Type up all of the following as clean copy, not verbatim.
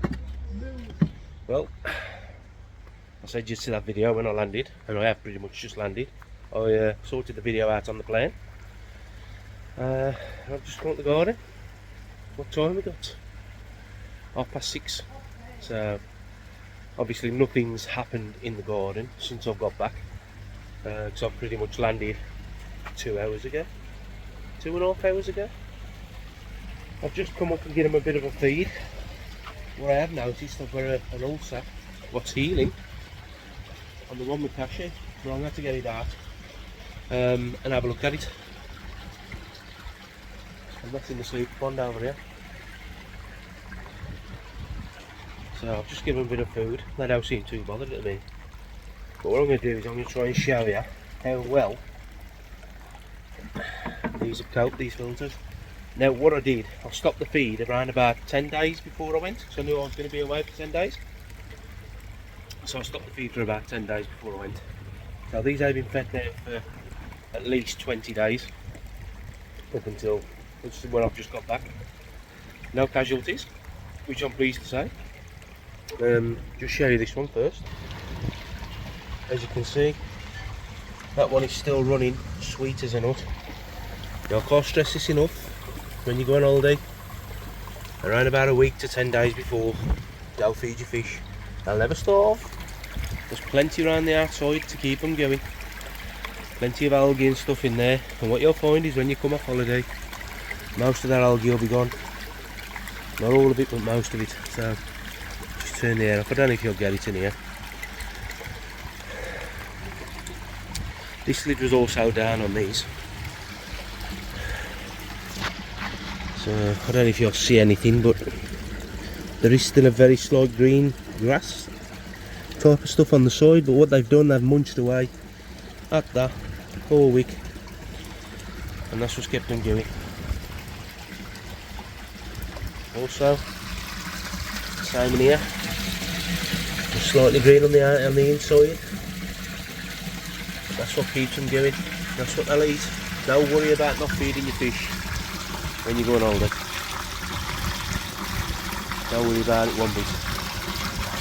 here. Well, I said just to that video when I landed, and I have pretty much just landed. I sorted the video out on the plane. I've just come up the garden. What time we got? 6:30. So obviously nothing's happened in the garden since I've got back, because I've pretty much landed 2 hours ago, 2.5 hours ago. I've just come up and given them a bit of a feed. What I have noticed, I've got an ulcer what's healing on the one with cashew. So I'm going to have to get it out and have a look at it. And that's in the sleep pond over here. So I've just given them a bit of food. They don't seem too bothered at me. But what I'm going to do is I'm going to try and show you how well these have coped, these filters. Now what I did, I stopped the feed around about 10 days before I went, because I knew I was going to be away for 10 days. So I stopped the feed for about 10 days before I went. So these have been fed now for at least 20 days, up until when I've just got back. No casualties, which I'm pleased to say. Just show you this one first. As you can see, that one is still running sweet as a nut. Now, I can't stress this enough. When you go on holiday, around about a week to 10 days before, don't feed your fish. They'll never starve. There's plenty around the outside to keep them going. Plenty of algae and stuff in there. And what you'll find is when you come off holiday, most of that algae will be gone. Not all of it, but most of it. So just turn the air off. I don't know if you'll get it in here. This lid was also down on these. So I don't know if you'll see anything, but there is still a very slight green grass type of stuff on the side. But what they've done, they've munched away at that all week, and that's what's kept them going. Also, same in here, just slightly green on the inside. That's what keeps them going. That's what they'll eat. Don't worry about not feeding your fish when you go on holiday. Don't worry about it one bit.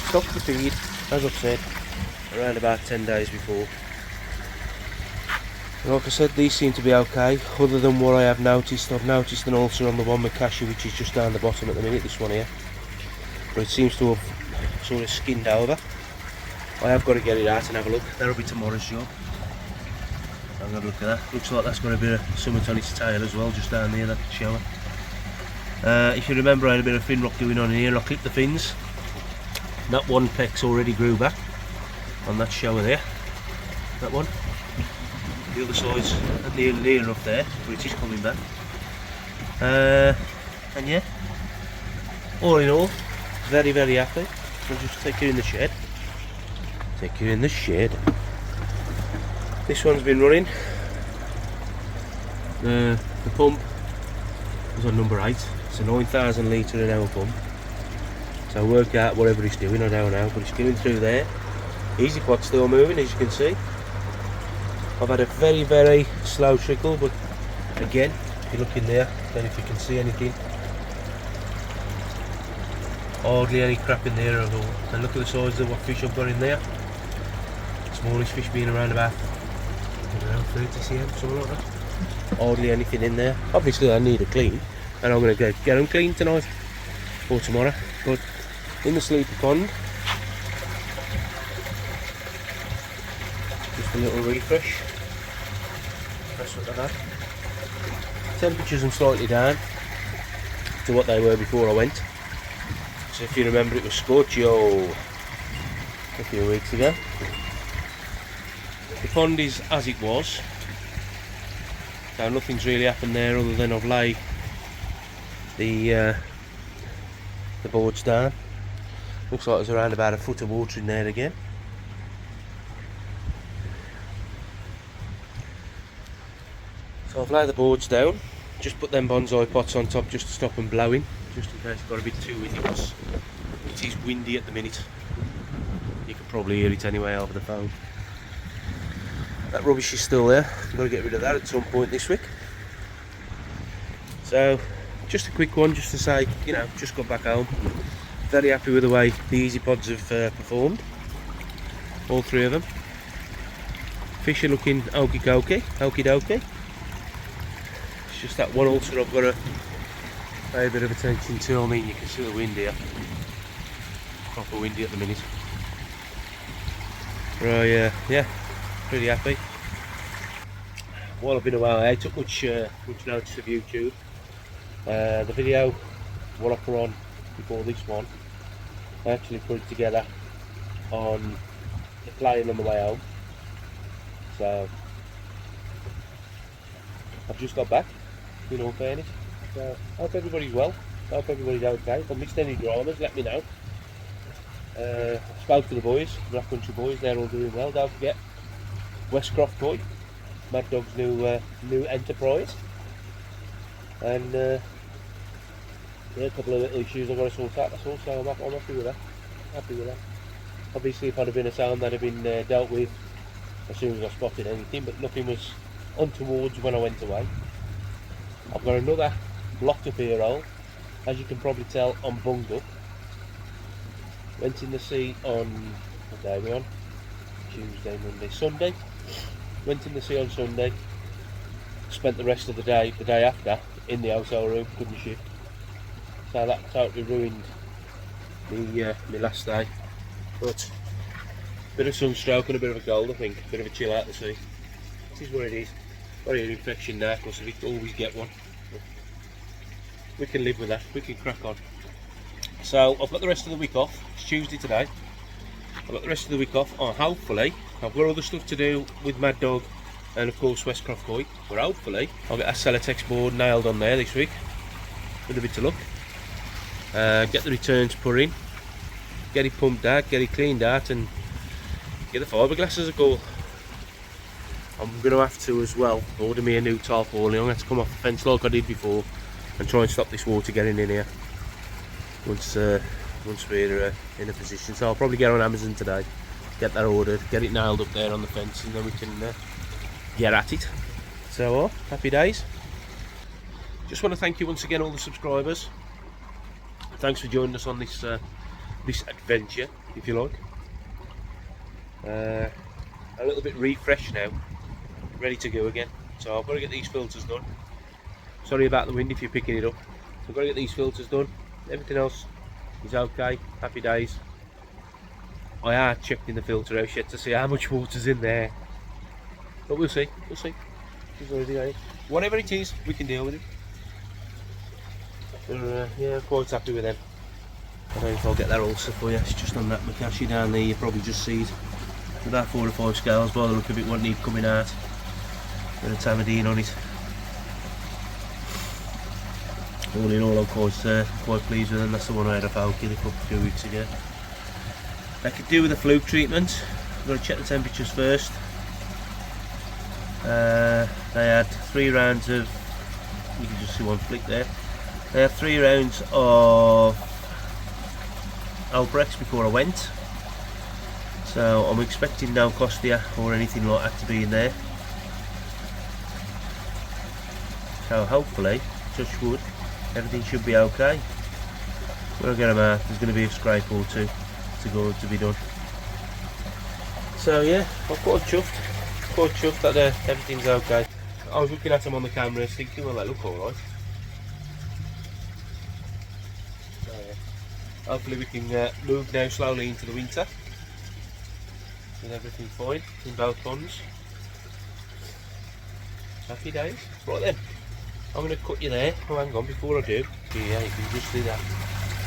Stop the feed, as I've said, around about 10 days before. And like I said, these seem to be okay, other than what I have noticed. I've noticed an ulcer on the one with cashew, which is just down the bottom at the minute, this one here. But it seems to have sort of skinned over. I have got to get it out and have a look. That'll be tomorrow's job. I'm going to look at that. Looks like that's got a bit of something on its tail as well, just down there, that shower. If you remember, I had a bit of fin rock going on in here. I clipped the fins. That one peck's already grew back on that shower there. That one. The other side's near enough there, but it is coming back. And yeah, all in all, very, very happy. I'll just take you in the shed. Take you in the shed. This one's been running. The pump is on number 8. It's a 9,000 litre an hour pump. So work out whatever it's doing, I don't know, but it's going through there. Easy pot's still moving, as you can see. I've had a very, very slow trickle, but again, if you look in there, I don't know if you can see anything. Hardly any crap in there at all. And look at the size of what fish I've got in there. Smallest fish being around about, I don't know, 30 cm, something like that. Hardly anything in there. Obviously I need a clean, and I'm going to go get them cleaned tonight or tomorrow. But in the sleepy pond, just a little refresh. That's what they've had. Temperatures are slightly down to what they were before I went. So if you remember, it was scorcho a few weeks ago. The pond is as it was, so nothing's really happened there other than I've laid the boards down. Looks like there's around about a foot of water in there again. So I've laid the boards down, just put them bonsai pots on top just to stop them blowing, just in case it got a bit too windy, because it is windy at the minute. You can probably hear it anyway over the phone. That rubbish is still there. I've got to get rid of that at some point this week. So just a quick one, just to say, you know, just got back home, Very happy with the way the Easy Pods have performed, all 3 of them. Fish are looking okie dokie. It's just that one ulcer I've got to pay a bit of attention to. I mean, you can see the wind here, proper windy at the minute. Right, yeah, pretty happy. While I've been away, I took much notice of YouTube. The video what I put on before this one, I actually put it together on the plane on the way home. So I've just got back, in all fairness. So I hope everybody's well. I hope everybody's okay. If I missed any dramas, let me know. I spoke to the boys, the Black Country boys. They're all doing well. Don't forget Westcroft toy, Mad Dog's new enterprise. And yeah, a couple of little issues I've got to sort out. That's all. So I'm happy with that. Obviously, if I'd have been a sound, that'd have been dealt with as soon as I spotted anything, but nothing was untowards when I went away. I've got another locked up ear hole. As you can probably tell, I'm bunged up. Went in the sea on, what day are we on? Tuesday, Monday, Sunday. Went in the sea on Sunday. Spent the rest of the day after, in the hotel room, couldn't shift. So that totally ruined my last day. But bit of sunstroke and a bit of a cold, I think. Bit of a chill out the sea. This is what it is. Got an infection there, because we always get one. But we can live with that. We can crack on. So I've got the rest of the week off. It's Tuesday today. I've got the rest of the week off. Oh, hopefully I've got other stuff to do with Mad Dog and of course Westcroft Koi. But hopefully I'll get a Celotex board nailed on there this week. With a bit of luck. Get the returns put in. Get it pumped out, get it cleaned out, and get the fiberglasses a go. I'm going to have to as well order me a new tarpaulin. I'm going to have to come off the fence like I did before and try and stop this water getting in here once we're in a position. So I'll probably get on Amazon today, get that ordered, get it nailed up there on the fence, and then we can get at it. So happy days. Just want to thank you once again, all the subscribers. Thanks for joining us on this this adventure, if you like. A little bit refreshed now, ready to go again. So I've got to get these filters done. Sorry about the wind if you're picking it up. So I've got to get these filters done. Everything else is okay. Happy days. I have checked in the filter house yet to see how much water's in there, but we'll see. Whatever it is, we can deal with it. But, yeah, I'm quite happy with them. I don't know if I'll get that ulcer for you. It's just on that Makashi down there. You probably just see it. About 4 or 5 scales. By the look of it, won't need coming out. Bit of Tamadine on it. All in all, I'm quite pleased with them. That's the one I had off Alki a few weeks ago. I could do with a fluke treatment. I've got to check the temperatures first. They had 3 rounds of, you can just see one flick there. They had 3 rounds of Albrechts before I went. So I'm expecting no Costia or anything like that to be in there. So hopefully, touch wood, everything should be okay. When I get them out, there's going to be a scrape or two to be done. So yeah, I'm quite chuffed that everything's okay. I was looking at them on the cameras thinking, well, they look alright. So yeah, hopefully we can move now slowly into the winter with everything fine in both ponds. Happy days. Right then, I'm going to cut you there. Oh, hang on, before I do, yeah, you can just see that.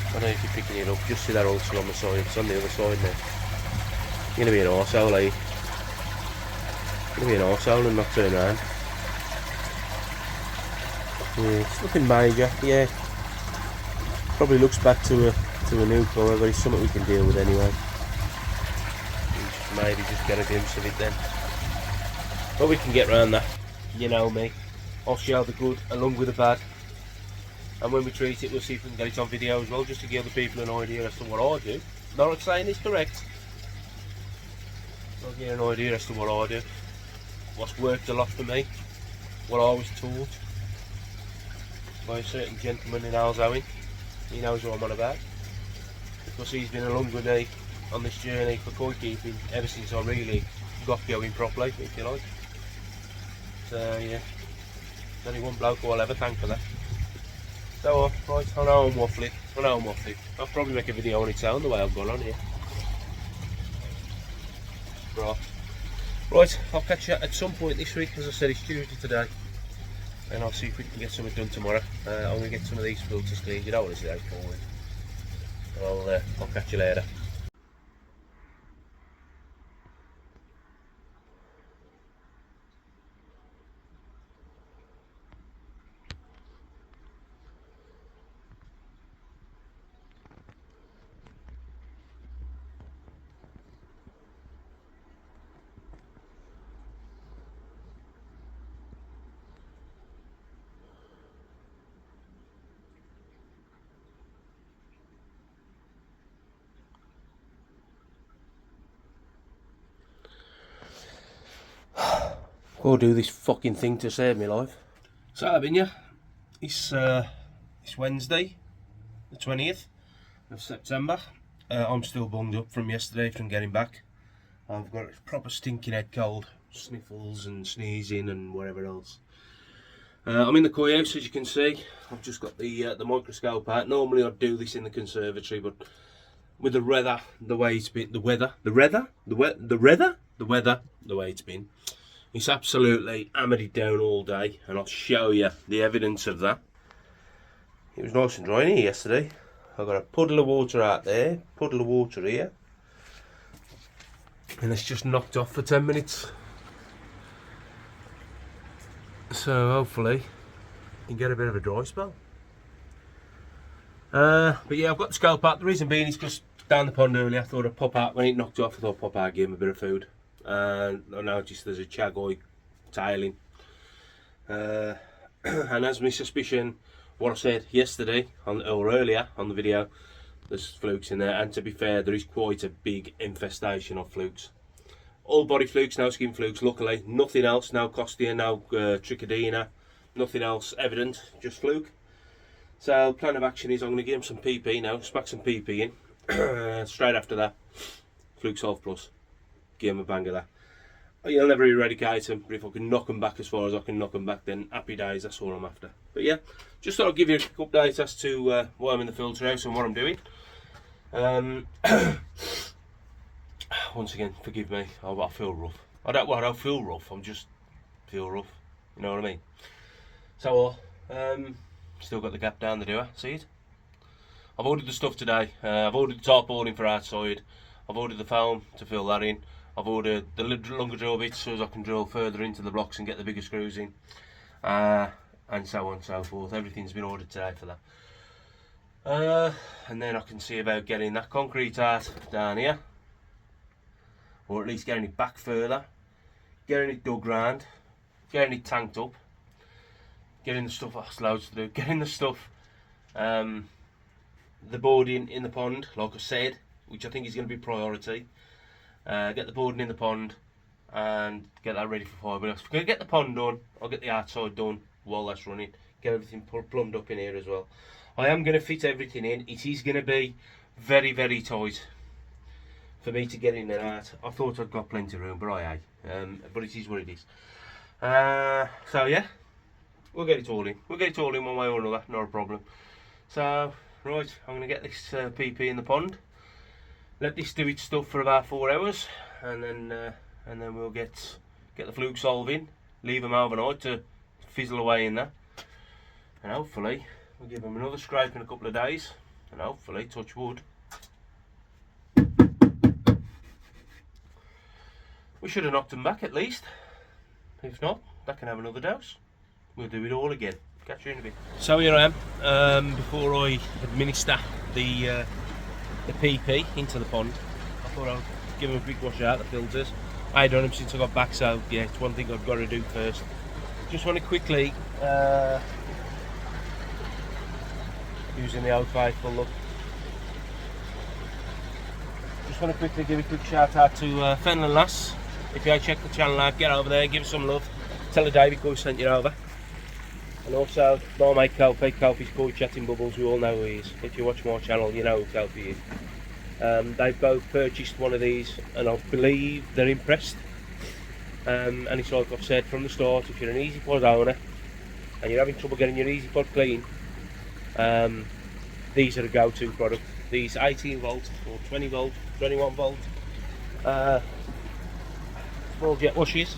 I don't know if you're picking it up, just see that ulcer on the side. It's on the other side now. You're going to be an arsehole, eh? You're going to be an arsehole and not turn around. Yeah, it's nothing major, yeah. Probably looks back to a new colour, but it's something we can deal with anyway. Maybe just get a glimpse of it then. But we can get round that. You know me. I'll share the good along with the bad. And when we treat it, we'll see if we can get it on video as well, just to give the people an idea as to what I do. Not saying it's correct. I'll get an idea as to what I do. What's worked a lot for me. What I was taught by a certain gentleman in Alzowen. He knows what I'm on about. because he's been along with me on this journey for koi keeping ever since I really got going properly, if you like. So yeah, there's only one bloke I'll ever thank for that. So right, I know I'm waffling, I'll probably make a video on its own the way I've gone on here. Right, I'll catch you at some point this week. As I said, it's Tuesday today, and I'll see if we can get something done tomorrow. I'm going to get some of these filters cleaned. You don't want to see that forward. I'll catch you later. Go do this fucking thing to save me life. So I've been here. It's Wednesday, the 20th of September. I'm still bunged up from yesterday from getting back. I've got a proper stinking head cold, sniffles and sneezing and whatever else. I'm in the koi house, as you can see. I've just got the microscope out. Normally I'd do this in the conservatory, but with the weather the way it's been, the weather the way it's been, it's absolutely hammered it down all day, and I'll show you the evidence of that. It was nice and dry in here yesterday. I've got a puddle of water out there, puddle of water here, and it's just knocked off for 10 minutes. So hopefully you can get a bit of a dry spell. But yeah, I've got the scope out. The reason being is because down the pond earlier, I thought I'd pop out, when it knocked off, I thought I'd pop out, give him a bit of food. I noticed there's a chagoy tailing. And as my suspicion, what I said yesterday, or earlier on the video, there's flukes in there, and to be fair, there is quite a big infestation of flukes. All body flukes, no skin flukes, luckily. Nothing else, no costia, no trichodina, nothing else evident, just fluke. So plan of action is I'm going to give him some PP now, smack some PP in. Straight after that, fluke solve plus. Give him a bang of that. You'll never eradicate them, but if I can knock them back as far as I can knock them back, then happy days, that's all I'm after. But yeah, just thought I'd give you a quick update as to why I'm in the filter house and what I'm doing. Once again, forgive me, I feel rough. I don't feel rough, I just feel rough, you know what I mean? So, still got the gap down the doer, see it? I've ordered the stuff today. I've ordered the tarpaulin for outside. I've ordered the foam to fill that in. I've ordered the longer drill bits so as I can drill further into the blocks and get the bigger screws in. And so on and so forth. Everything's been ordered today for that. And then I can see about getting that concrete out down here. Or at least getting it back further. Getting it dug round. Getting it tanked up. Getting the stuff, that's loads to do. Getting the stuff, the boarding in the pond, like I said, which I think is going to be priority. Get the boarding in the pond and get that ready for fiberglass. If I can get the pond done, I'll get the outside done while that's running. Get everything plumbed up in here as well. I am going to fit everything in. It is going to be very, very tight for me to get in and out. I thought I'd got plenty of room, but I ain't. But it is what it is. So yeah, we'll get it all in. We'll get it all in one way or another, not a problem. So, right, I'm going to get this PP in the pond. Let this do its stuff for about 4 hours, and then we'll get the fluke solve in, leave them overnight to fizzle away in there, and hopefully we'll give them another scrape in a couple of days, and hopefully, touch wood, we should have knocked them back at least. If not, that can have another dose. We'll do it all again. Catch you in a bit. So here I am. Before I administer the PP into the pond, I thought I'd give them a quick wash out, the filters. I had done them since I got back, so yeah, it's one thing I've got to do first. Just want to quickly, using the old faithful look, just want to quickly give a quick shout out to Fenland Lass. If you check the channel out, get over there, give us some love. Tell her David Coy sent you over. And also, my mate Kelpie's Koi Chatting Bubbles, we all know who he is. If you watch my channel, you know who Kelpie is. They've both purchased one of these, and I believe they're impressed. And it's like I've said from the start, if you're an EasyPod owner and you're having trouble getting your EasyPod clean, these are a go-to product. These 18 volt or 20 volt, 21 volt small jet washes.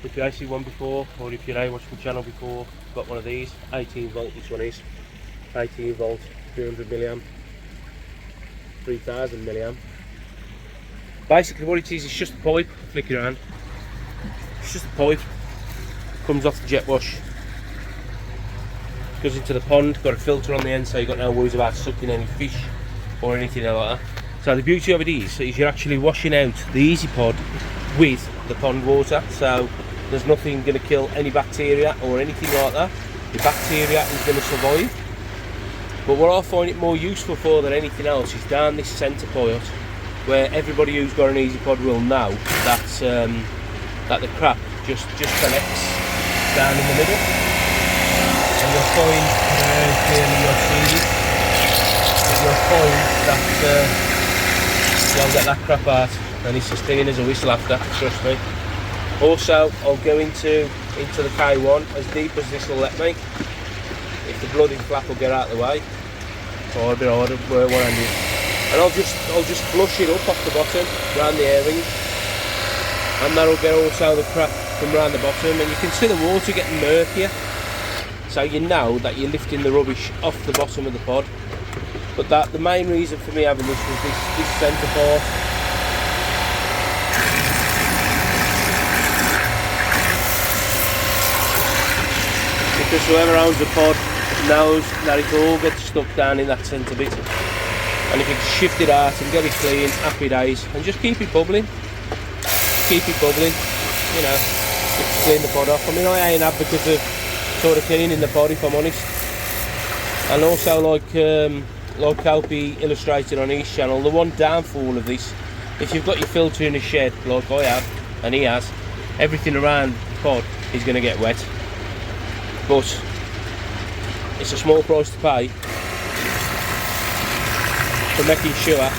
If you see one before, or if you've watched my channel before, got one of these. 18 volt, this one is 18 volt, 300 milliamp, 3000 milliamp. Basically what it is, it's just a pipe. Flick it around. It's just a pipe, comes off the jet wash, goes into the pond, got a filter on the end, so you've got no worries about sucking any fish or anything like that. So the beauty of it is you're actually washing out the EasyPod with the pond water, so there's nothing going to kill any bacteria or anything like that. The bacteria is going to survive. But what I find it more useful for than anything else is down this centre point, where everybody who's got an EasyPod will know that that the crap just collects down in the middle, and you'll find you'll get that crap out, and it's as clean as a whistle after, trust me. Also, I'll go into the K1 as deep as this will let me. If the bloody flap will get out of the way, so I'll be harder one-handed. And I'll just flush it up off the bottom, round the airings, and that'll get also the crap from round the bottom, and you can see the water getting murkier, so you know that you're lifting the rubbish off the bottom of the pod. But the main reason for me having this was this centre part. Because whoever owns the pod knows that it all gets stuck down in that centre bit, and if you shift it out and get it clean, happy days, and just keep it bubbling, you know, just clean the pod off. I mean, I ain't an advocate of sort of cleaning the pod, if I'm honest. And also, like Kelpie illustrated on his channel, the one downfall of this, if you've got your filter in a shed like I have, and he has, everything around the pod is going to get wet. But it's a small price to pay for making sure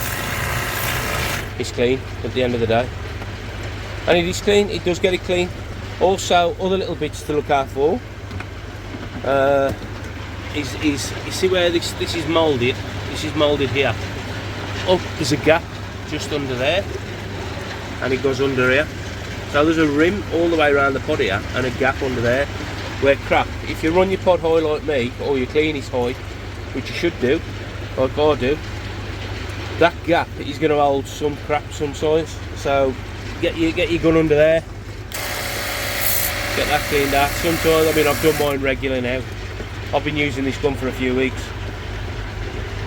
it's clean at the end of the day. And it is clean, it does get it clean. Also, other little bits to look out for is you see where this is moulded. This is moulded here. Oh, there's a gap just under there, and it goes under here. So there's a rim all the way around the pod here, and a gap under there where crap, if you run your pod high like me, or you clean it high, which you should do, like I do, that gap is going to hold some crap some size. So get your gun under there, get that cleaned out. Sometimes, I mean, I've done mine regular now. I've been using this gun for a few weeks.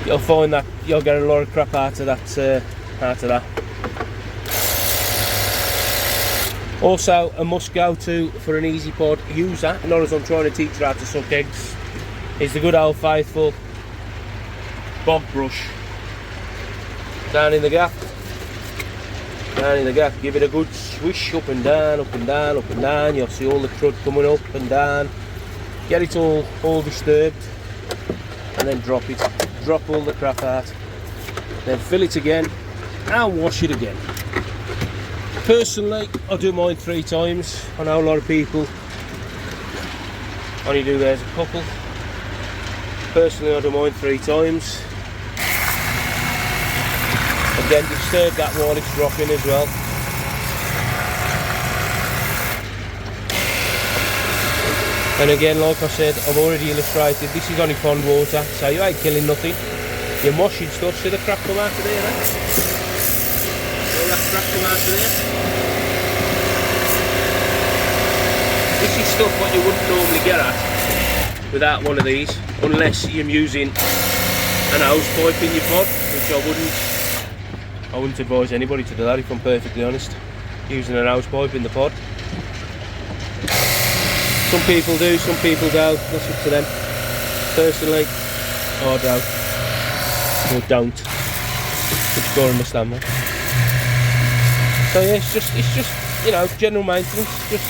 You'll find that you'll get a lot of crap out of that. Also, a must go to for an EasyPod user, not as I'm trying to teach her how to suck eggs, is the good old faithful bog brush. Down in the gap, give it a good swish up and down, up and down, up and down. You'll see all the crud coming up and down. Get it all disturbed, and then drop all the crap out, then fill it again and wash it again. Personally, I do mine 3 times. I know a lot of people only do theirs a couple. Personally, I do mine 3 times. Again, disturb that while it's dropping as well. And again, like I said, I've already illustrated, this is only pond water, so you ain't killing nothing. You're washing stuff. See the crap come out of there, eh? All that crap come out of there. This is stuff what you wouldn't normally get at without one of these, unless you're using an hose pipe in your pod, which I wouldn't advise anybody to do that, if I'm perfectly honest, using an hose pipe in the pod. Some people do, some people don't, that's up to them. Personally, I don't, or don't, but you gotta understand that. So yeah, it's just you know, general maintenance. Just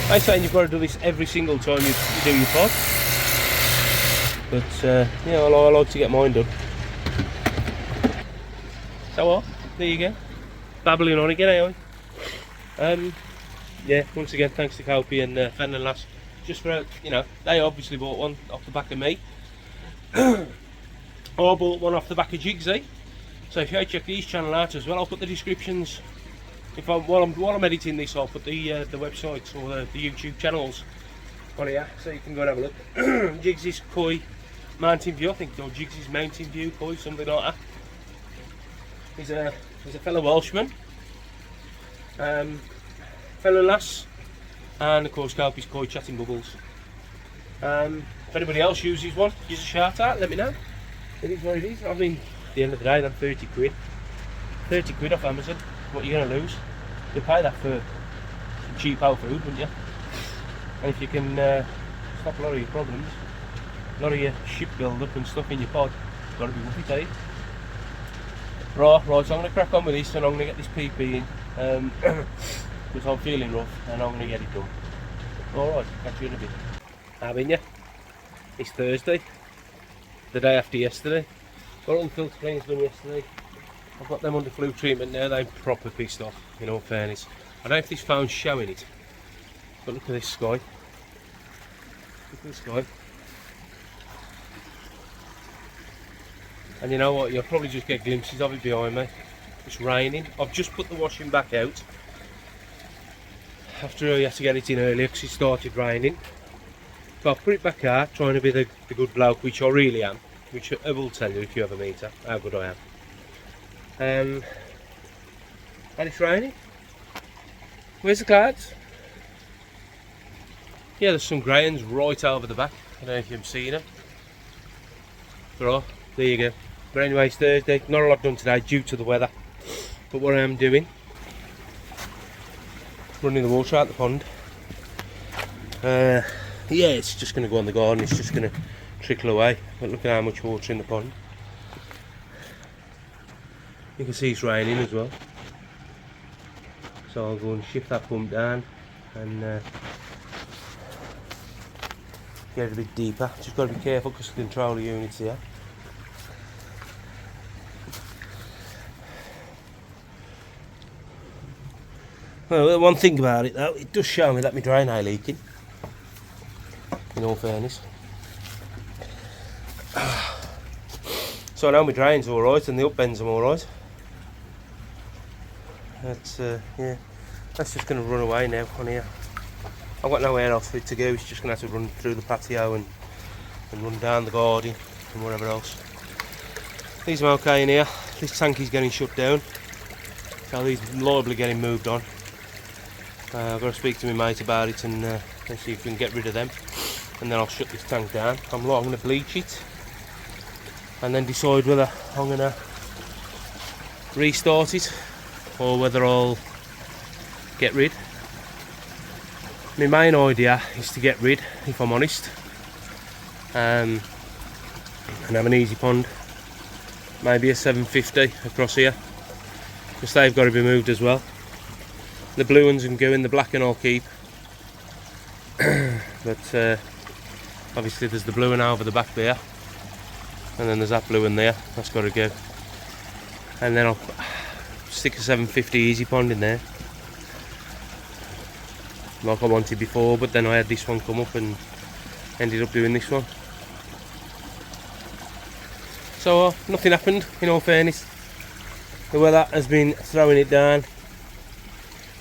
I'm saying you've got to do this every single time you do your pod, but you know, I like to get mine done. So what? There you go. Babbling on again, anyway. Yeah, once again, thanks to Copy and Fen and Lass. Just for, they obviously bought one off the back of me. I bought one off the back of Jigsy. So if you check these channel out as well, I'll put the descriptions. While I'm editing this, I'll put the websites or the YouTube channels on here, so you can go and have a look. Jigsy's Koi Mountain View, I think, or Jigsy's Mountain View Koi, something like that. He's a fellow Welshman. Fellow Lass, and of course Copy's Koi Chatting Bubbles. If anybody else uses one, use a shout out, let me know. It is what it is. I mean, at the end of the day, that's 30 quid. 30 quid off Amazon. What are you going to lose? You'll pay that for cheap out food, wouldn't you? And if you can stop a lot of your problems, a lot of your ship build up and stuff in your pod, it's got to be worth it, eh? Right, so I'm going to crack on with this and I'm going to get this PP in. Because I'm feeling rough and I'm going to get it done. Alright, catch you in a bit. Haven't you? It's Thursday, the day after yesterday. Got all the filter cleans done yesterday. I've got them under flu treatment now, they're proper pissed off, in all fairness. I don't know if this phone's showing it, but look at this sky. Look at the sky. And you know what, you'll probably just get glimpses of it behind me. It's raining. I've just put the washing back out after I had to get it in earlier because it started raining. But I'll put it back out, trying to be the good bloke, which I really am, which I will tell you if you ever meet her, how good I am. And it's raining. Where's the clouds? Yeah, there's some grey ones right over the back. I don't know if you've seen them. Right, there you go. But anyway, it's Thursday. Not a lot done today due to the weather. But what I am doing, running the water out the pond. Yeah, it's just going to go on the garden. It's just going to trickle away. But look at how much water in the pond. You can see it's raining as well. So I'll go and shift that pump down and get it a bit deeper. Just got to be careful because the controller unit's here. Well, one thing about it though, it does show me that my drain ain't leaking, in all fairness. So I know my drain's alright and the up bends are alright. That's yeah, that's just going to run away now on here. I've got nowhere else for it to go, it's just going to have to run through the patio and run down the garden and whatever else. These are okay in here. This tank is getting shut down, so these are liably getting moved on. I've got to speak to my mate about it and see if we can get rid of them, and then I'll shut this tank down. I'm going to bleach it and then decide whether I'm going to restart it or whether I'll get rid. My main idea is to get rid, if I'm honest, and have an easy pond, maybe a 750 across here, because they've got to be moved as well. The blue ones can go in, the black one I'll keep. But obviously there's the blue one over the back there, and then there's that blue one there, that's got to go. And then I'll stick a 750 easy pond in there, like I wanted before, but then I had this one come up and ended up doing this one. So nothing happened, in all fairness. The weather has been throwing it down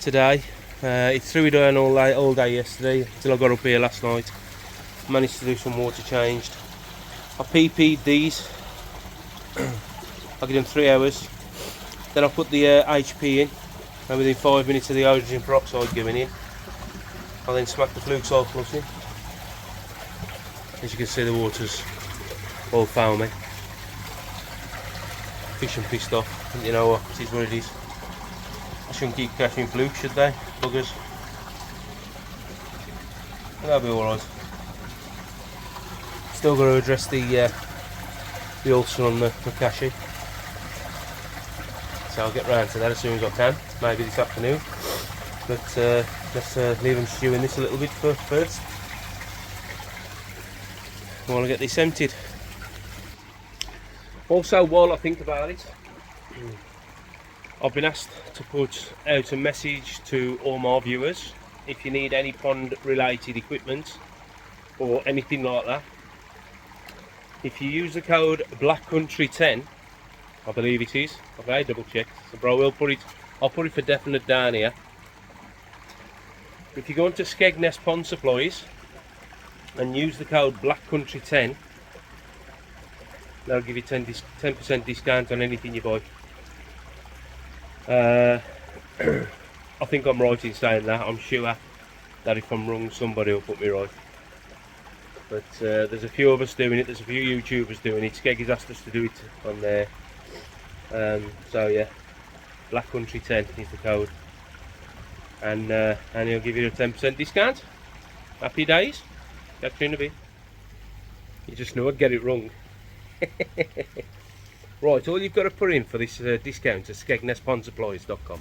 today. It threw it down all day yesterday until I got up here last night. Managed to do some water changed. I PP'd these. I give them 3 hours. Then I put the HP in, and within 5 minutes of the hydrogen peroxide going in, I then smack the flukes all plus in. As you can see, the water's all foamy. Fish and pissed off. But you know what? It is what it is. I shouldn't keep catching flukes, should they? Buggers. But that'll be alright. Still got to address the ulcer on the cashew. So I'll get round to that as soon as I can, maybe this afternoon. But let's leave them stewing this a little bit first. I want to get this emptied. Also, while I think about it, I've been asked to put out a message to all my viewers. If you need any pond related equipment or anything like that, if you use the code BlackCountry10, I believe it is, okay, double check, so bro, I'll put it for definite down here. If you go into Skegness Pond Supplies and use the code BlackCountry10, that'll give you 10% discount on anything you buy. I think I'm right in saying that. I'm sure that if I'm wrong, somebody will put me right. But there's a few of us doing it, there's a few YouTubers doing it. Skeggy's asked us to do it on there. So yeah, BlackCountry10 is the code. And he'll give you a 10% discount. Happy days. Catch you in a bit. You just know I'd get it wrong. Right, all you've got to put in for this discount is SkegnessPondSupplies.com.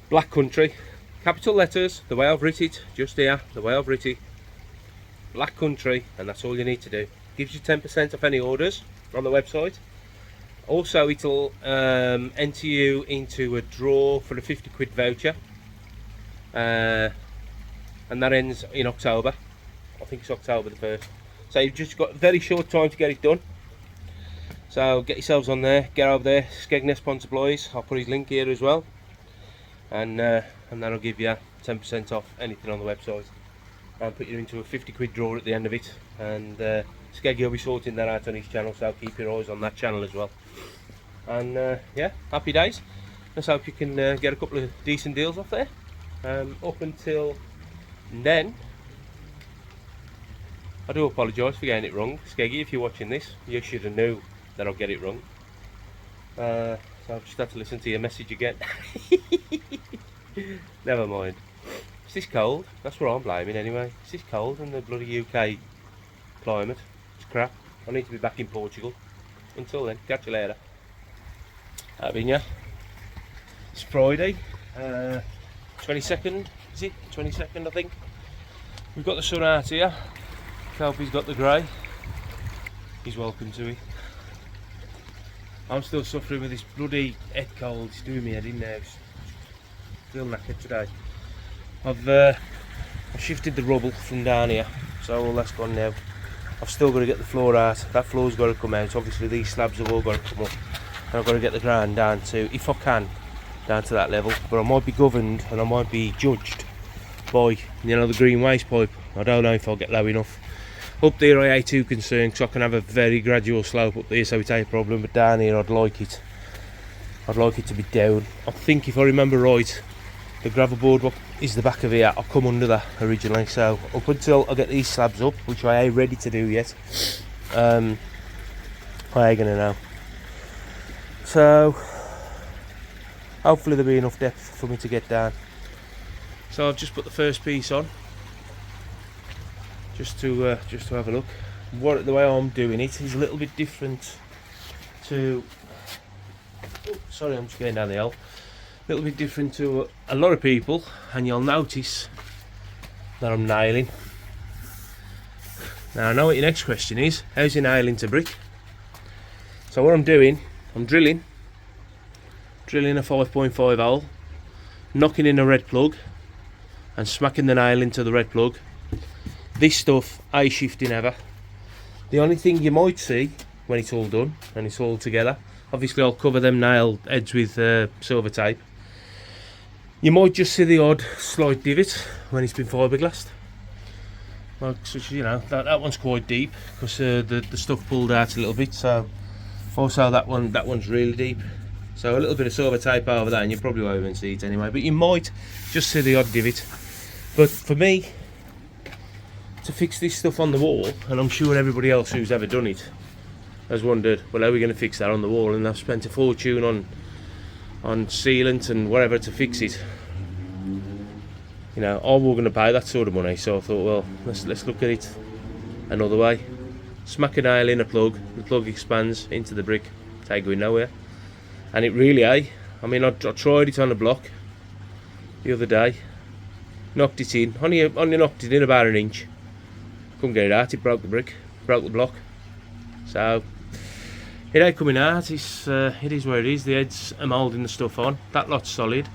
Black Country, capital letters, the way I've written it, just here, the way I've written it. Black Country, and that's all you need to do. Gives you 10% off any orders on the website. Also, it'll enter you into a draw for a 50 quid voucher. And that ends in October. I think it's October the 1st. So you've just got a very short time to get it done. So get yourselves on there, get over there, Skegness Pond Supplies. I'll put his link here as well. And that'll give you 10% off anything on the website. And put you into a 50 quid draw at the end of it. And Skeggy will be sorting that out on his channel, so keep your eyes on that channel as well. And yeah, happy days. Let's hope you can get a couple of decent deals off there. Up until then, I do apologise for getting it wrong. Skeggy, if you're watching this, you should have knew that I'll get it wrong. So I've just had to listen to your message again. Never mind. It's this cold, that's what I'm blaming anyway. It's this cold in the bloody UK climate. It's crap. I need to be back in Portugal. Until then, catch you later. Avinha. It's Friday, 22nd, is it? 22nd I think. We've got the sun out here. Kelpie's got the grey. He's welcome to it. I'm still suffering with this bloody head cold. It's doing me head in there. Still knackered today. I've shifted the rubble from down here, so all that's gone now. I've still got to get the floor out. That floor's got to come out. Obviously these slabs have all got to come up. And I've got to get the ground down to, if I can, down to that level. But I might be governed and I might be judged by, you know, the green waste pipe. I don't know if I'll get low enough. Up there I ain't too concerned, because I can have a very gradual slope up there, so it ain't a problem. But down here I'd like it to be down. I think if I remember right, the gravel boardwalk is the back of here. I'll come under that originally, so up until I get these slabs up, which I ain't ready to do yet, I ain't gonna know. So hopefully there'll be enough depth for me to get down. So I've just put the first piece on, just to have a look. The way I'm doing it is a little bit different to. Oh, sorry, I'm just going down the hill. A little bit different to a lot of people, and you'll notice that I'm nailing. Now I know what your next question is: how's you nailing to brick? So what I'm doing, I'm drilling a 5.5 hole, knocking in a red plug, and smacking the nail into the red plug. This stuff ain't shifting ever. The only thing you might see when it's all done and it's all together, obviously I'll cover them nail heads with silver tape. You might just see the odd slight divot when it's been fiberglassed. Well, you know, that one's quite deep because the stuff pulled out a little bit. So also that one's really deep. So a little bit of silver tape over that, and you probably won't even see it anyway. But you might just see the odd divot. But for me, to fix this stuff on the wall, and I'm sure everybody else who's ever done it has wondered, well, how are we going to fix that on the wall? And I've spent a fortune on sealant and whatever to fix it. You know, I wasn't going to pay that sort of money, so I thought, well, let's look at it another way. Smack a nail in a plug, the plug expands into the brick, it ain't going nowhere. And it really, I mean, I tried it on a block the other day, knocked it in, only knocked it in about an inch. Couldn't get it out, it broke the brick, broke the block. So It ain't coming out, it is where it is. The heads are moulding the stuff on. That lot's solid.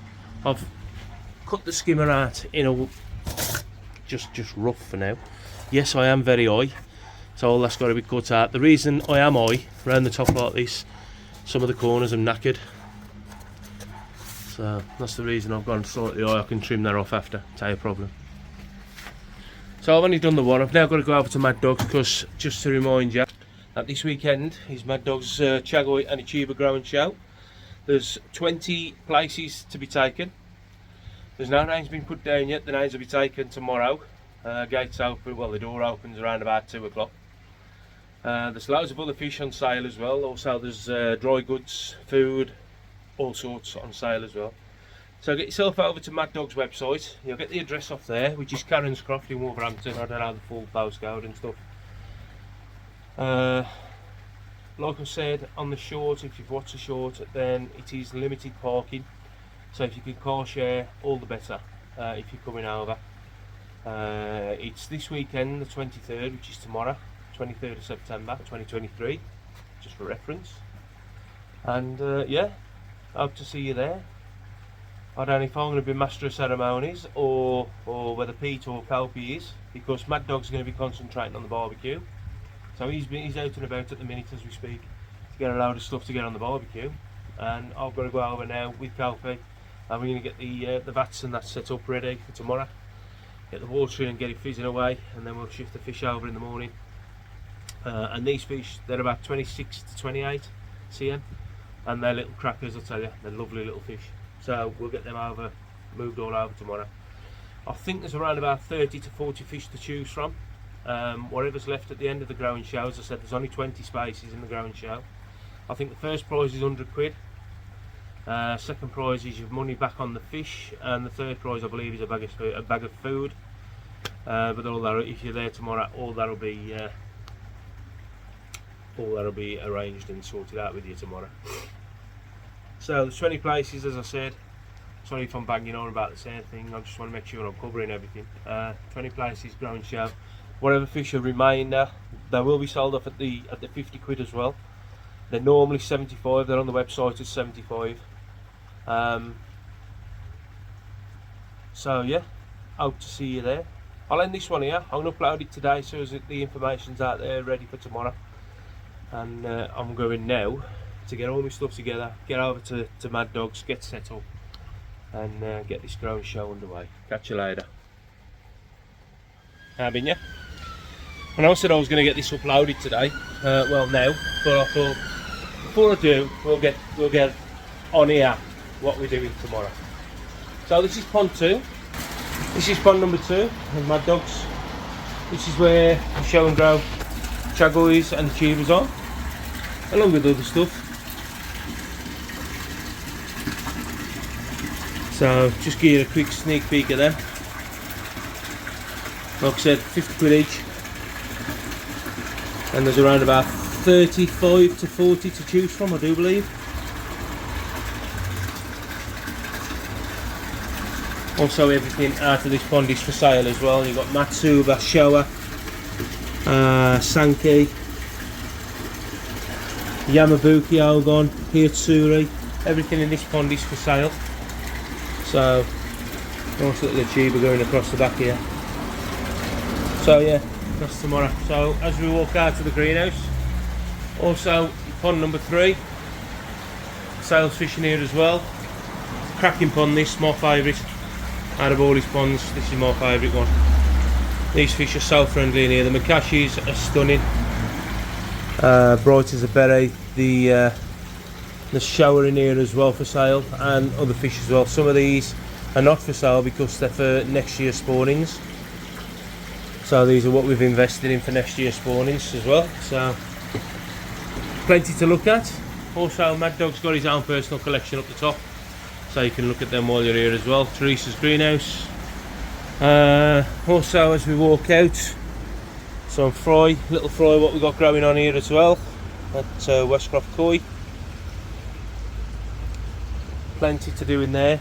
I've cut the skimmer out in a just rough for now. Yes, I am very high, so all that's got to be cut out. The reason I am high around the top like this, some of the corners are knackered, so that's the reason I've gone slightly high. I can trim that off after, no problem. So I've only done the one. I've now got to go over to Mad Dog's, because just to remind you that this weekend is Mad Dog's Chagoy and Achieva Growing Show. There's 20 places to be taken. There's no names been put down yet. The names will be taken tomorrow. Gates open, well, the door opens around about 2 o'clock. There's loads of other fish on sale as well. Also there's dry goods, food, all sorts on sale as well. So get yourself over to Mad Dog's website. You'll get the address off there, which is Westcroft in Wolverhampton. I don't know the full postcode and stuff. Like I said on the short, if you've watched the short, then it is limited parking. So if you can car share, all the better if you're coming over. It's this weekend, the 23rd, which is tomorrow, 23rd of September 2023, just for reference. And yeah, hope to see you there. I don't know if I'm going to be master of ceremonies or whether Pete or Kelpie is, because Mad Dog's going to be concentrating on the barbecue. So he's out and about at the minute as we speak to get a load of stuff to get on the barbecue. And I've got to go over now with Kelpie. And we're going to get the vats and that set up ready for tomorrow. Get the water in and get it fizzing away, and then we'll shift the fish over in the morning. And these fish, they're about 26 to 28 cm, and they're little crackers, I'll tell you. They're lovely little fish. So we'll get them moved all over tomorrow. I think there's around about 30 to 40 fish to choose from. Whatever's left at the end of the growing show, as I said, there's only 20 spaces in the growing show. I think the first prize is 100 quid. Second prize is your money back on the fish, and the third prize, I believe, is a bag of food. But all that, if you're there tomorrow, all that'll be arranged and sorted out with you tomorrow. So there's 20 places, as I said. Sorry if I'm banging on about the same thing. I just want to make sure I'm covering everything. 20 places, growing show. Whatever fish are remainder, they will be sold off at the 50 quid as well. They're normally 75. They're on the website at 75. So yeah, hope to see you there. I'll end this one here. I'm going to upload it today so as the information's out there ready for tomorrow. And I'm going now to get all my stuff together, get over to Mad Dog's, get set up, and get this growing show underway. Catch you later. How been ya? And I said I was going to get this uploaded today. Well, now, but I thought before I do, we'll get on here what we're doing tomorrow. So this is pond 2. This is pond number 2 with Mad Dog's. This is where the show and grow chagoys and achievers are, along with other stuff. So just give you a quick sneak peek of them. Like I said, 50 quid each, and there's around about 35 to 40 to choose from, I do believe. Also everything out of this pond is for sale as well. You've got Matsuba, Showa, Sankey, Yamabuki, Ogon, Hiyatsuri. Everything in this pond is for sale. So, nice little achiever going across the back here. So yeah, that's tomorrow. So as we walk out to the greenhouse, also pond number 3, sales fishing here as well. Cracking pond, this, my favourite. Out of all these ponds, this is my favourite one. These fish are so friendly in here. The Makashis are stunning. Bright as a berry. The shower in here as well for sale, and other fish as well. Some of these are not for sale because they're for next year's spawnings. So these are what we've invested in for next year's spawnings as well. So plenty to look at. Also Mad Dog's got his own personal collection up the top, so you can look at them while you're here as well. Teresa's greenhouse. Also as we walk out, some little fry what we've got growing on here as well at Westcroft Koi. Plenty to do in there.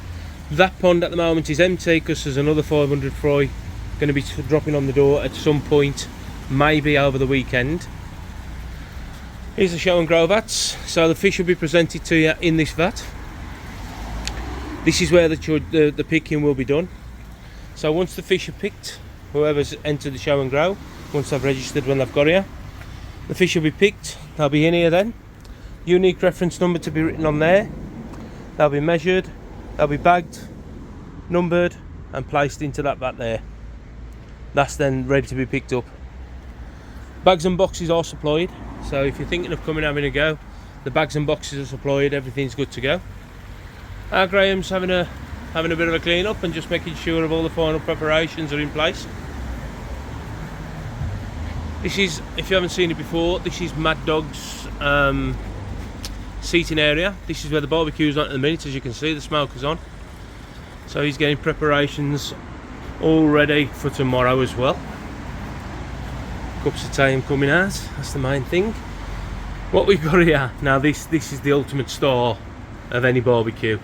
That pond at the moment is empty because there's another 500 fry going to be dropping on the door at some point, maybe over the weekend. Here's the show and grow vats. So the fish will be presented to you in this vat. This is where the picking will be done. So once the fish are picked, whoever's entered the show and grow, once they've registered when they've got here, the fish will be picked. They'll be in here then. Unique reference number to be written on there. They'll be measured, they'll be bagged, numbered and placed into that vat there. That's then ready to be picked up. Bags and boxes are supplied, so if you're thinking of coming and having a go, the bags and boxes are supplied, everything's good to go. Graham's having a bit of a clean up and just making sure of all the final preparations are in place. This is, if you haven't seen it before, this is Mad Dog's seating area. This is where the barbecue's on at the minute. As you can see, the smoke is on. So he's getting preparations all ready for tomorrow as well. Cups of tea coming out, that's the main thing. What we've got here, now this is the ultimate star of any barbecue.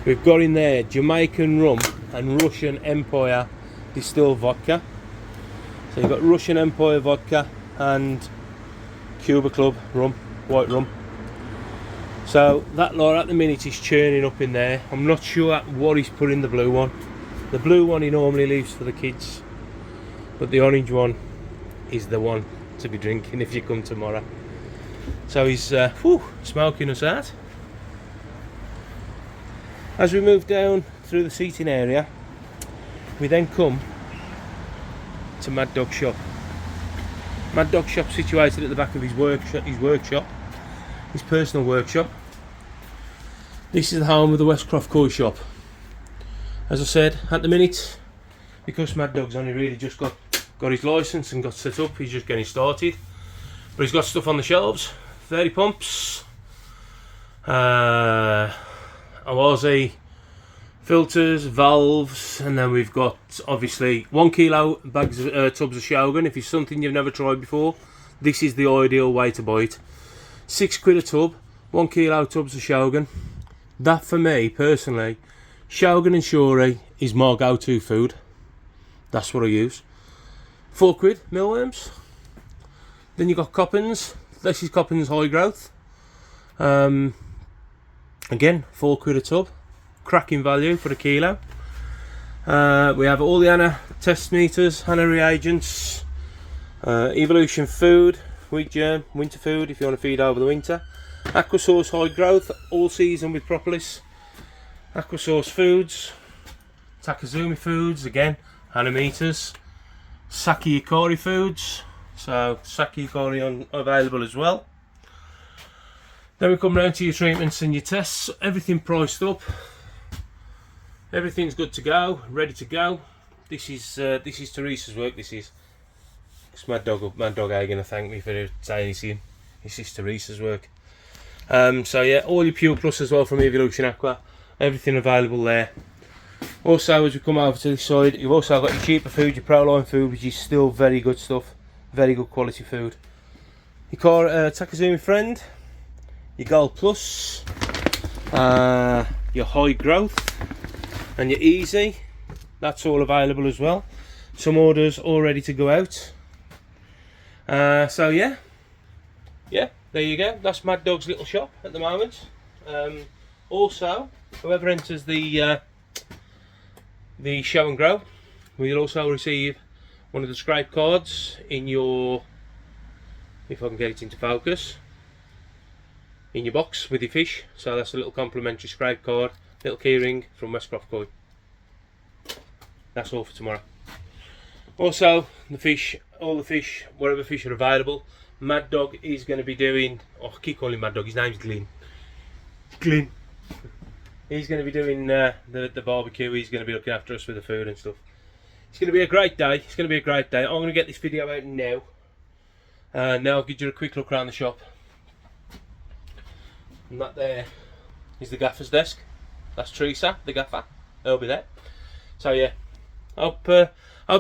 We've got in there Jamaican rum and Russian Empire distilled vodka. So you've got Russian Empire vodka and Cuba Club rum, white rum. So that lot at the minute is churning up in there. I'm not sure what he's put in the blue one. The blue one he normally leaves for the kids, but the orange one is the one to be drinking if you come tomorrow. So he's smoking us out. As we move down through the seating area, we then come to Mad Dog Shop. Mad Dog Shop situated at the back of his workshop, his personal workshop. This is the home of the Westcroft Koi Shop. As I said, at the minute, because Mad Dog's only really just got his licence and got set up, he's just getting started. But he's got stuff on the shelves, 30 pumps, Awazi filters, valves, and then we've got obviously 1 kilo bags of tubs of Shogun. If it's something you've never tried before, this is the ideal way to buy it. £6 a tub, 1 kilo tubs of Shogun. That for me personally, Shogun and Shuri is my go-to food. That's what I use. £4 mealworms. Then you've got Coppins. This is Coppins High Growth. Again, £4 a tub. Cracking value for a kilo. We have all the Anna test meters, Anna reagents, Evolution food, wheat germ, winter food if you want to feed over the winter. Aquasource High Growth, all season with propolis. Aquasource foods, Takazumi foods, again, Anna meters. Saki Ikari foods, so Saki Ikari available as well. Then we come round to your treatments and your tests, everything priced up, everything's good to go, ready to go. This is Teresa's work. This is Mad Dog ain't gonna thank me for saying anything. This is Teresa's work. So yeah, all your Pure Plus as well from Evolution Aqua, everything available there. Also, as we come over to this side, you've also got your cheaper food, your Proline food, which is still very good stuff, very good quality food. Your Takazumi Friend, your Gold Plus, your High Growth, and your Easy. That's all available as well. Some orders all ready to go out. So yeah, there you go. That's Mad Dog's little shop at the moment. Also, whoever enters the show and grow, we'll also receive one of the scrape cards in your, if I can get it into focus, in your box with your fish. So that's a little complimentary scrape card, little keyring from Westcroft Koi. That's all for tomorrow. Also, the fish, all the fish, whatever fish are available, Mad Dog is going to be doing, I keep calling him Mad Dog, his name's Glyn. He's going to be doing the barbecue. He's going to be looking after us with the food and stuff. It's going to be a great day. It's going to be a great day. I'm going to get this video out now. Now I'll give you a quick look around the shop. And that there is the gaffer's desk. That's Teresa, the gaffer. They'll be there. So yeah, hope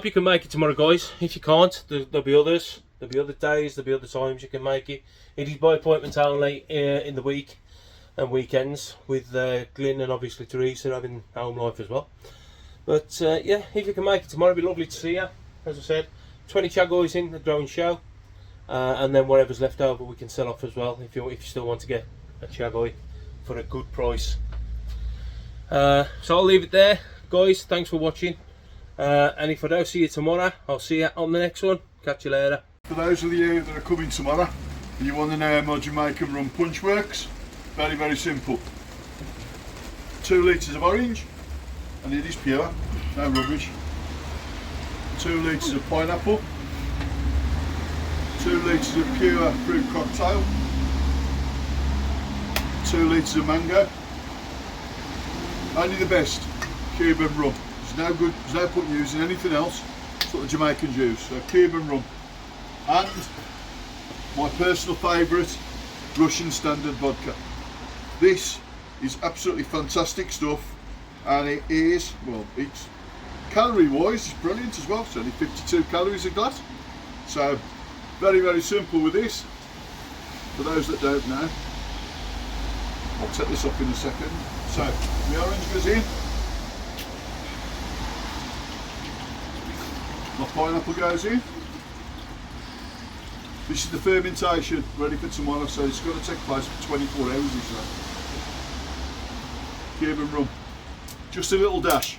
you can make it tomorrow, guys. If you can't, there'll be others. There'll be other days. There'll be other times you can make it. It is by appointment only in the week and weekends, with Glyn and obviously Teresa having home life as well. But yeah, if you can make it tomorrow, it'd be lovely to see you. As I said, 20 chagoys in the drone show. and then whatever's left over we can sell off as well if you still want to get a chagoy for a good price. So I'll leave it there, guys. Thanks for watching, and if I don't see you tomorrow, I'll see you on the next one. Catch you later. For those of you that are coming tomorrow and you want to know how my Jamaican rum punch works, very, very simple. 2 litres of orange, and it is pure, no rubbish. 2 litres of pineapple, 2 litres of pure fruit cocktail, 2 litres of mango. Only the best Cuban rum. There's no point using anything else. It's what the Jamaicans use. So Cuban rum. And my personal favourite, Russian standard vodka. This is absolutely fantastic stuff, and it is, well, it's calorie wise, it's brilliant as well. It's only 52 calories a glass. So very, very simple with this. For those that don't know, I'll take this off in a second. So the orange goes in, my pineapple goes in. This is the fermentation ready for tomorrow, so it's got to take place for 24 hours or so. Cuban rum, just a little dash.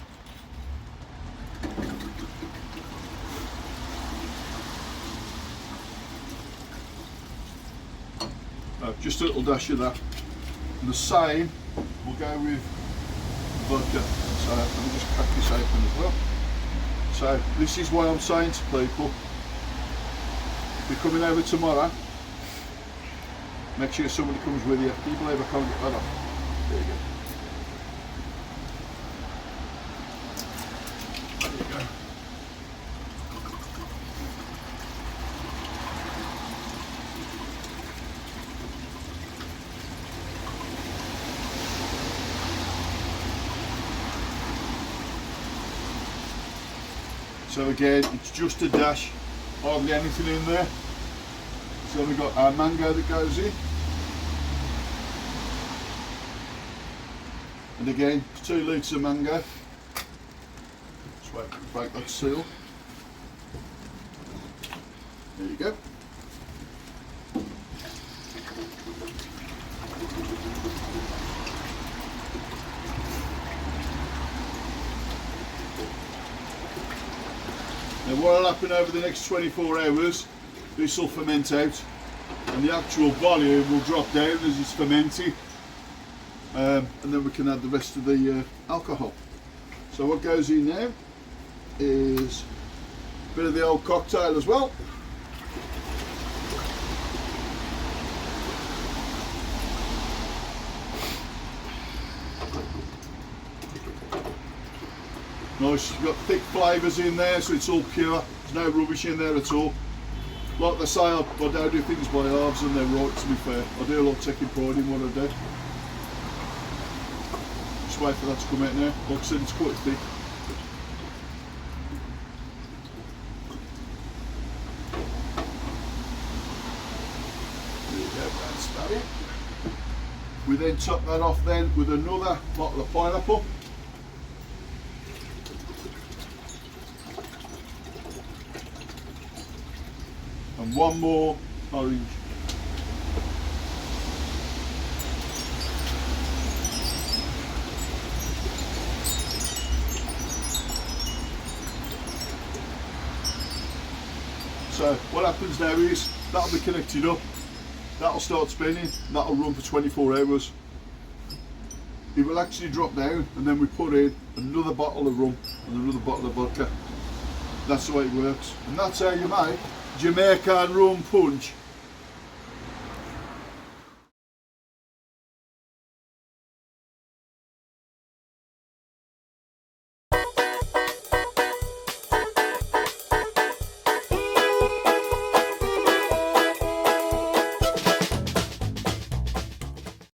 No, just a little dash of that. And the same will go with vodka. So let me just crack this open as well. So this is why I'm saying to people, if you're coming over tomorrow, make sure somebody comes with you. Can you believe I can't get that off? There you go. There you go. So again, it's just a dash, hardly anything in there. So we've got our mango that goes in. And again, 2 litres of mango. Just wait to break that seal. There you go. Now what will happen over the next 24 hours, this will ferment out and the actual volume will drop down as it's fermenting, and then we can add the rest of the alcohol. So what goes in now is a bit of the old cocktail as well. Nice, you've got thick flavours in there, so it's all pure. There's no rubbish in there at all. Like they say, I don't do things by halves, and they're right, to be fair. I do a lot of taking pride in what I do. Just wait for that to come out now. Like I said, it's quite thick. There you go, that's about it. We then top that off then with another bottle of pineapple. And one more orange. So what happens now is that'll be connected up, that'll start spinning, that'll run for 24 hours. It will actually drop down, and then we put in another bottle of rum and another bottle of vodka. That's the way it works, and that's how you make Jamaican rum punch